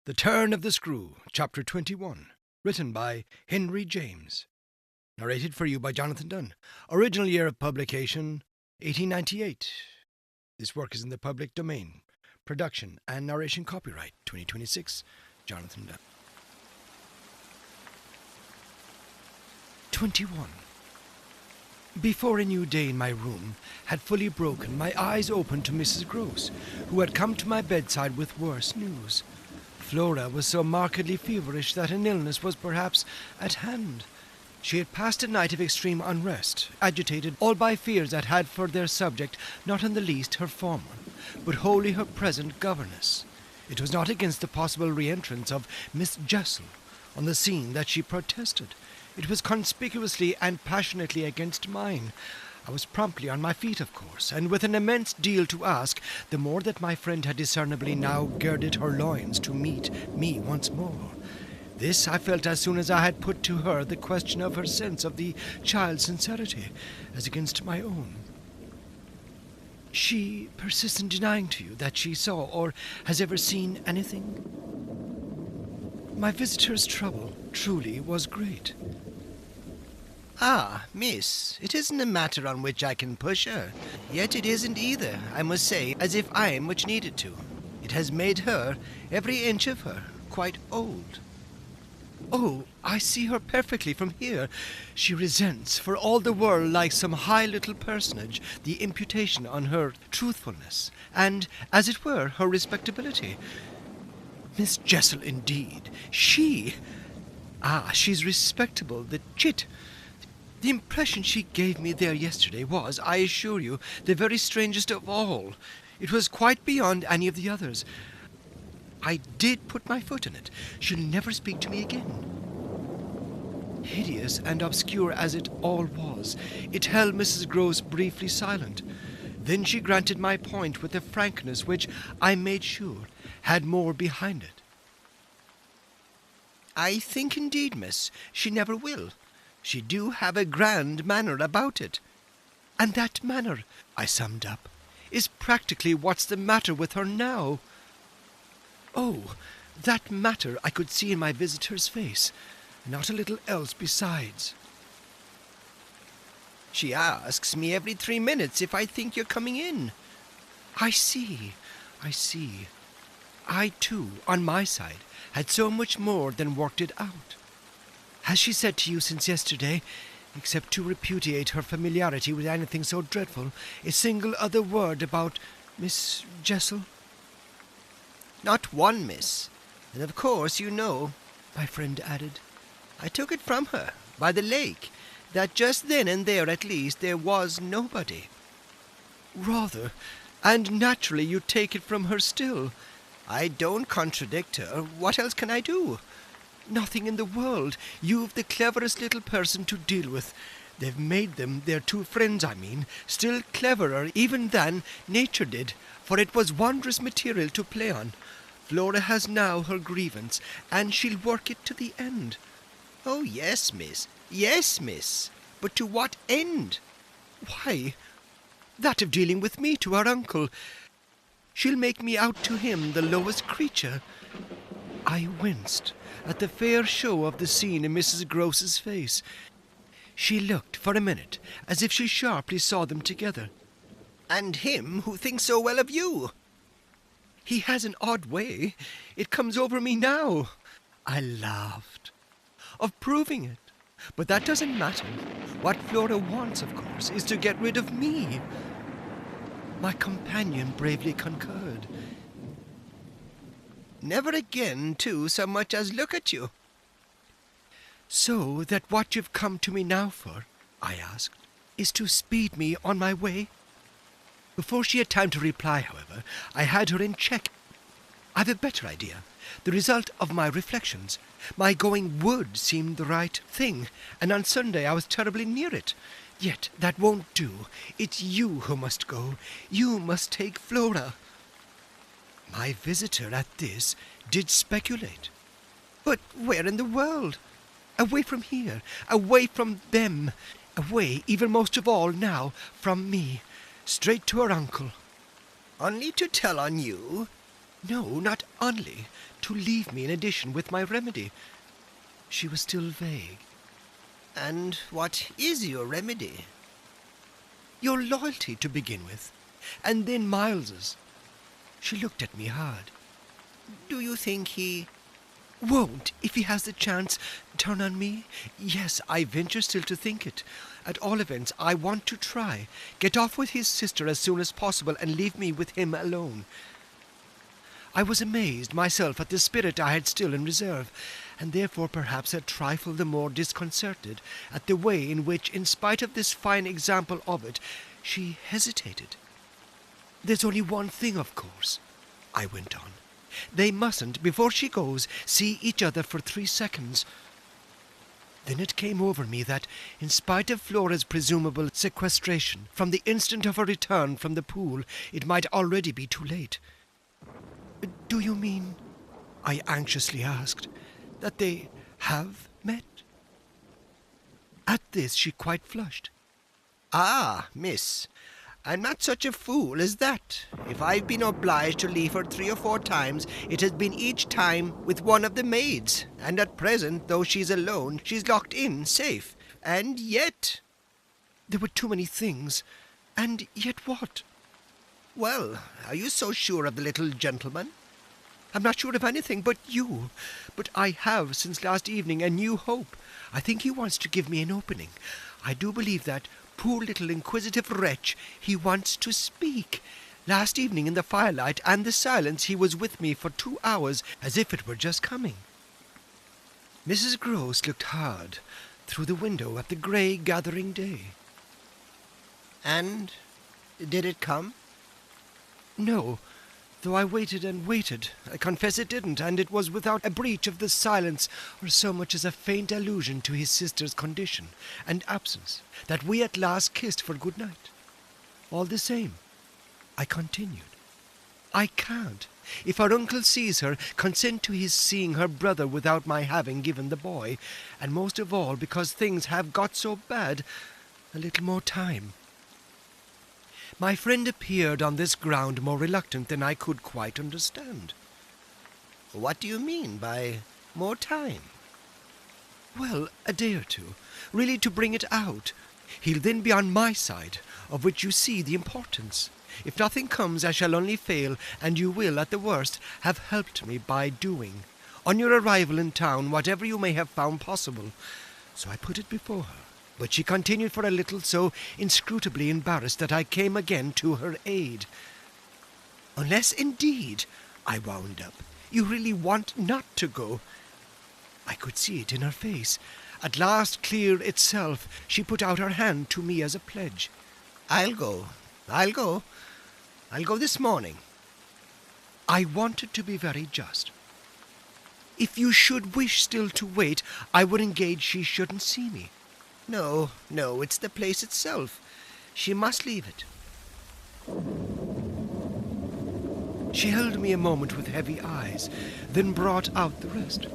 The Turn of the Screw, Chapter 21, written by Henry James. Narrated for you by Jonathan Dunne. Original year of publication, 1898. This work is in the public domain. Production and narration copyright, 2026, Jonathan Dunne. 21. Before a new day in my room had fully broken, my eyes opened to Mrs. Gross, who had come to my bedside with worse news. Flora was so markedly feverish that an illness was perhaps at hand. She had passed a night of extreme unrest, agitated all by fears that had for their subject not in the least her former, but wholly her present governess. It was not against the possible re-entrance of Miss Jessel on the scene that she protested. It was conspicuously and passionately against mine. I was promptly on my feet, of course, and with an immense deal to ask, the more that my friend had discernibly now girded her loins to meet me once more. This I felt as soon as I had put to her the question of her sense of the child's sincerity, as against my own. She persists in denying to you that she saw or has ever seen anything? My visitor's trouble, truly, was great. Ah, miss, it isn't a matter on which I can push her. Yet it isn't either, I must say, as if I am much needed to. It has made her, every inch of her, quite old. Oh, I see her perfectly from here. She resents, for all the world like some high little personage, the imputation on her truthfulness, and, as it were, her respectability. Miss Jessel, indeed. She! Ah, she's respectable, the chit! The impression she gave me there yesterday was, I assure you, the very strangest of all. It was quite beyond any of the others. I did put my foot in it. She'll never speak to me again. Hideous and obscure as it all was, it held Mrs. Gross briefly silent. Then she granted my point with a frankness which, I made sure, had more behind it. I think indeed, miss, she never will. She do have a grand manner about it. And that manner, I summed up, is practically what's the matter with her now. Oh, that matter I could see in my visitor's face, not a little else besides. She asks me every 3 minutes if I think you're coming in. I see. I, too, on my side, had so much more than worked it out. Has she said to you since yesterday, except to repudiate her familiarity with anything so dreadful, a single other word about Miss Jessel? Not one, miss. And of course you know, my friend added, I took it from her, by the lake, that just then and there at least there was nobody. Rather, and naturally you take it from her still. I don't contradict her. What else can I do? Nothing in the world. You've the cleverest little person to deal with. They've made them, their two friends, I mean, still cleverer even than nature did, for it was wondrous material to play on. Flora has now her grievance, and she'll work it to the end. Oh, yes, miss. Yes, miss. But to what end? Why, that of dealing with me to her uncle. She'll make me out to him the lowest creature. I winced at the fair show of the scene in Mrs. Gross's face. She looked for a minute as if she sharply saw them together. And him who thinks so well of you. He has an odd way. It comes over me now. I laughed. Of proving it. But that doesn't matter. What Flora wants, of course, is to get rid of me. My companion bravely concurred. Never again, too, so much as look at you. So that what you've come to me now for, I asked, is to speed me on my way? Before she had time to reply, however, I had her in check. I've a better idea. The result of my reflections. My going would seem the right thing, and on Sunday I was terribly near it. Yet that won't do. It's you who must go. You must take Flora. My visitor at this did speculate. But where in the world? Away from here, away from them, away, even most of all now, from me, straight to her uncle. Only to tell on you? No, not only to leave me in addition with my remedy. She was still vague. And what is your remedy? Your loyalty to begin with, and then Miles's. She looked at me hard. Do you think he Won't, if he has the chance, turn on me? Yes, I venture still to think it. At all events, I want to try. Get off with his sister as soon as possible and leave me with him alone. I was amazed myself at the spirit I had still in reserve, and therefore perhaps a trifle the more disconcerted at the way in which, in spite of this fine example of it, she hesitated. There's only one thing, of course, I went on. They mustn't, before she goes, see each other for 3 seconds. Then it came over me that, in spite of Flora's presumable sequestration, from the instant of her return from the pool, it might already be too late. Do you mean, I anxiously asked, that they have met? At this she quite flushed. Ah, miss, I'm not such a fool as that. If I've been obliged to leave her 3 or 4 times, it has been each time with one of the maids, and at present, though she's alone, she's locked in, safe. And yet... There were too many things. And yet what? Well, are you so sure of the little gentleman? I'm not sure of anything but you. But I have, since last evening, a new hope. I think he wants to give me an opening. I do believe that, poor little inquisitive wretch, he wants to speak. Last evening in the firelight and the silence he was with me for 2 hours, as if it were just coming. Mrs. Gross looked hard through the window at the grey gathering day. And did it come? No, though I waited and waited. I confess it didn't, and it was without a breach of the silence or so much as a faint allusion to his sister's condition and absence that we at last kissed for good night. All the same, I continued, I can't, if her uncle sees her, consent to his seeing her brother without my having given the boy, and most of all because things have got so bad, a little more time. My friend appeared on this ground more reluctant than I could quite understand. What do you mean by more time? Well, a day or two, really to bring it out. He'll then be on my side, of which you see the importance. If nothing comes, I shall only fail, and you will, at the worst, have helped me by doing, on your arrival in town, whatever you may have found possible. So I put it before her. But she continued for a little, so inscrutably embarrassed that I came again to her aid. Unless, indeed, I wound up, you really want not to go. I could see it in her face. At last, clear itself, she put out her hand to me as a pledge. I'll go this morning. I wanted to be very just. If you should wish still to wait, I would engage she shouldn't see me. No, it's the place itself. She must leave it. She held me a moment with heavy eyes, then brought out the rest.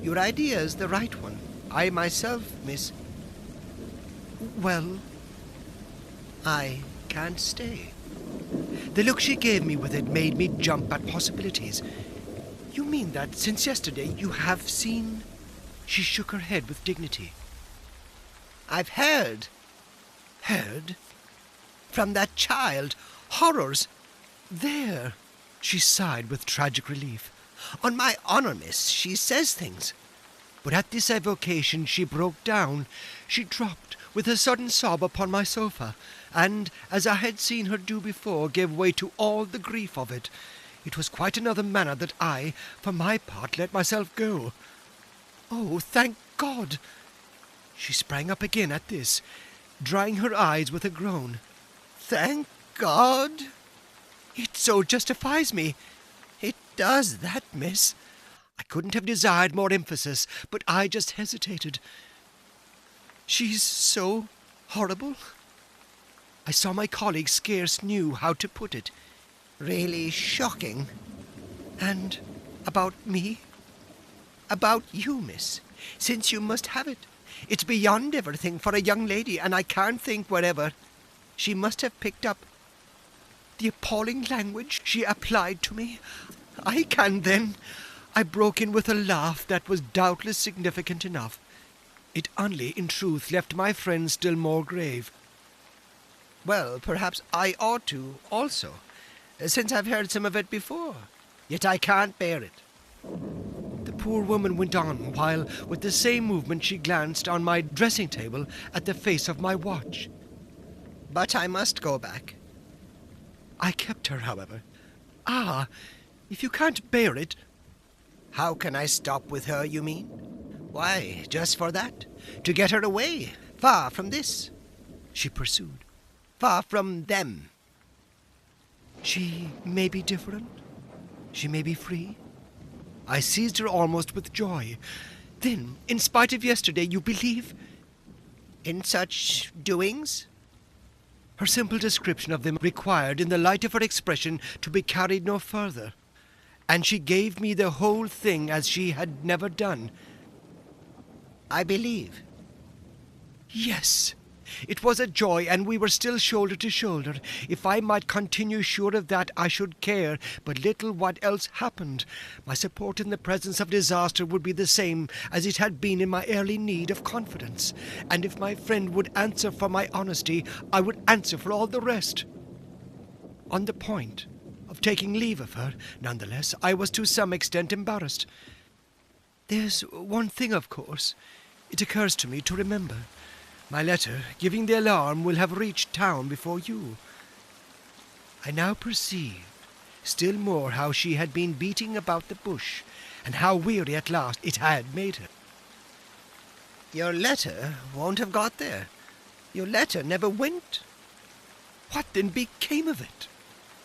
Your idea's the right one. I myself, miss... Well, I can't stay. the look she gave me with it made me jump at possibilities. You mean that since yesterday you have seen... She shook her head with dignity. I've heard. Heard? From that child. Horrors. There, she sighed with tragic relief. On my honour, miss, she says things. But at this evocation she broke down. She dropped with a sudden sob upon my sofa, and, as I had seen her do before, gave way to all the grief of it. It was quite another manner that I, for my part, let myself go. Oh, thank God! She sprang up again at this, drying her eyes with a groan. Thank God! It so justifies me. It does that, miss. I couldn't have desired more emphasis, but I just hesitated. She's so horrible. I saw my colleague scarce knew how to put it. Really shocking. And about me? About you, miss, since you must have it. It's beyond everything for a young lady, and I can't think wherever she must have picked up The appalling language she applied to me. I can then. I broke in with a laugh that was doubtless significant enough. It only, in truth, left my friend still more grave. Well, perhaps I ought to also, since I've heard some of it before. Yet I can't bear it. The poor woman went on, while with the same movement she glanced on my dressing table at the face of my watch. But I must go back. I kept her, however. Ah, if you can't bear it... How can I stop with her, you mean? Why, just for that. To get her away, far from this, she pursued. Far from them. She may be different. She may be free. I seized her almost with joy. Then, in spite of yesterday, you believe? In such doings? Her simple description of them required, in the light of her expression, to be carried no further. And she gave me the whole thing as she had never done. I believe. Yes. It was a joy, and we were still shoulder to shoulder. If I might continue sure of that, I should care but little what else happened. My support in the presence of disaster would be the same as it had been in my early need of confidence. And if my friend would answer for my honesty, I would answer for all the rest. On the point of taking leave of her, nonetheless, I was to some extent embarrassed. There's one thing, of course, it occurs to me to remember. My letter, giving the alarm, will have reached town before you. I now perceived still more how she had been beating about the bush, and how weary at last it had made her. Your letter won't have got there. Your letter never went. What then became of it?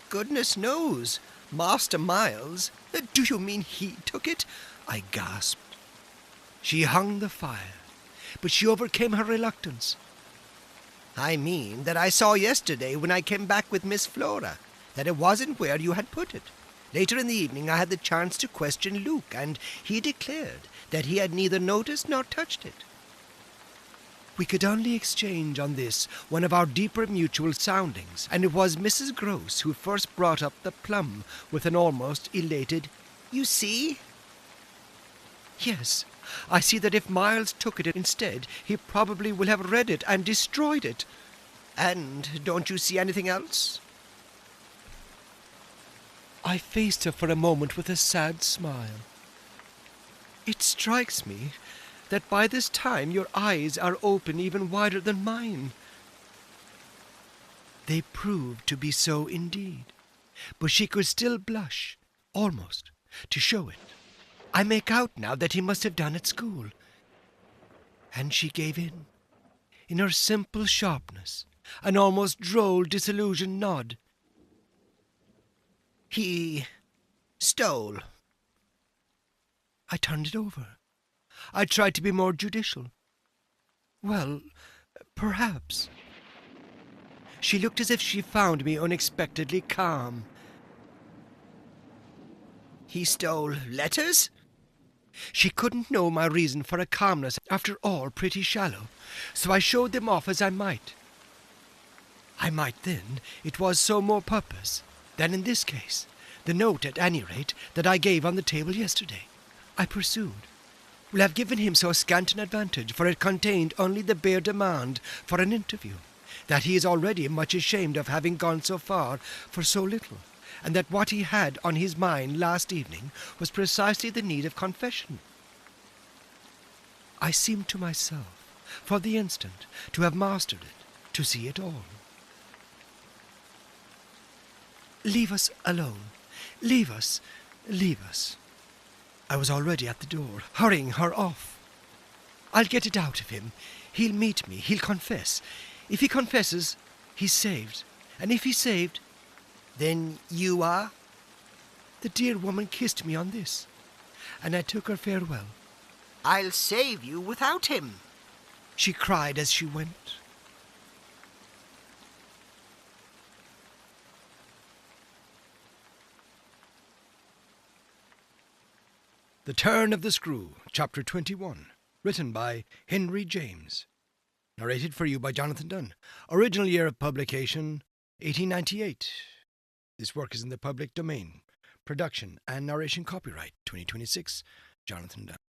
Goodness knows. Master Miles. Do you mean he took it? I gasped. She hung the fire, but she overcame her reluctance. I mean that I saw yesterday when I came back with Miss Flora that it wasn't where you had put it. Later in the evening I had the chance to question Luke, and he declared that he had neither noticed nor touched it. We could only exchange on this one of our deeper mutual soundings, and it was Mrs. Gross who first brought up the plum with an almost elated, "You see?" Yes, I see that if Miles took it instead, he probably will have read it and destroyed it. And don't you see anything else? I faced her for a moment with a sad smile. It strikes me that by this time your eyes are open even wider than mine. They proved to be so indeed, but she could still blush, almost, to show it. I make out now that he must have done at school. And she gave in her simple sharpness, an almost droll, disillusioned nod. He stole. I turned it over. I tried to be more judicial. Well, perhaps. She looked as if she found me unexpectedly calm. He stole letters? She couldn't know my reason for a calmness, after all, pretty shallow, so I showed them off as I might. I might then, it was so more purpose, than in this case, the note, at any rate, that I gave on the table yesterday, I pursued, will have given him so scant an advantage, for it contained only the bare demand for an interview, that he is already much ashamed of having gone so far for so little, and that what he had on his mind last evening was precisely the need of confession. I seemed to myself, for the instant, to have mastered it, to see it all. Leave us alone. Leave us. Leave us. I was already at the door, hurrying her off. I'll get it out of him. He'll meet me. He'll confess. If he confesses, he's saved. And if he's saved, then you are? The dear woman kissed me on this, and I took her farewell. I'll save you without him, she cried as she went. The Turn of the Screw, Chapter 21, written by Henry James. Narrated for you by Jonathan Dunne. Original year of publication, 1898. This work is in the public domain. Production and narration copyright 2026, Jonathan Dunne.